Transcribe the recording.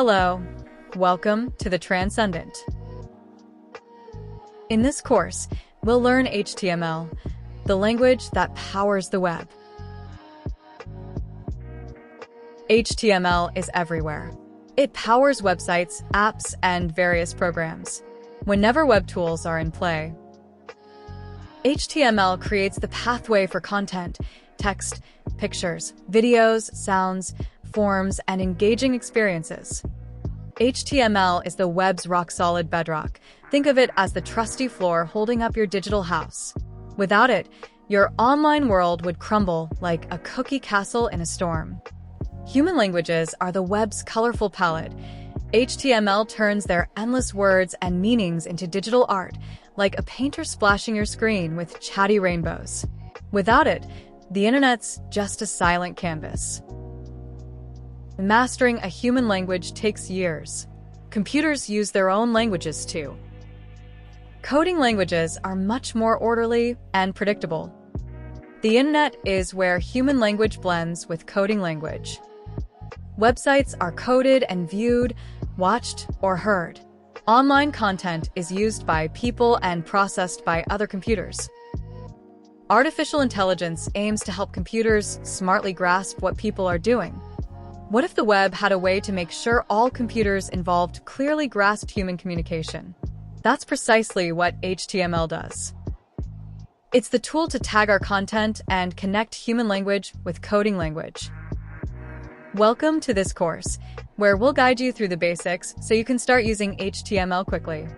Hello, welcome to the Transcendent. In this course, we'll learn HTML, the language that powers the web. HTML is everywhere. It powers websites, apps, and various programs, whenever web tools are in play. HTML creates the pathway for content, text, pictures, videos, sounds, forms, and engaging experiences. HTML is the web's rock-solid bedrock. Think of it as the trusty floor holding up your digital house. Without it, your online world would crumble like a cookie castle in a storm. Human languages are the web's colorful palette. HTML turns their endless words and meanings into digital art, like a painter splashing your screen with chatty rainbows. Without it, the internet's just a silent canvas. Mastering a human language takes years. Computers use their own languages too. Coding languages are much more orderly and predictable. The internet is where human language blends with coding language. Websites are coded and viewed, watched, or heard. Online content is used by people and processed by other computers. Artificial intelligence aims to help computers smartly grasp what people are doing. What if the web had a way to make sure all computers involved clearly grasped human communication? That's precisely what HTML does. It's the tool to tag our content and connect human language with coding language. Welcome to this course, where we'll guide you through the basics so you can start using HTML quickly.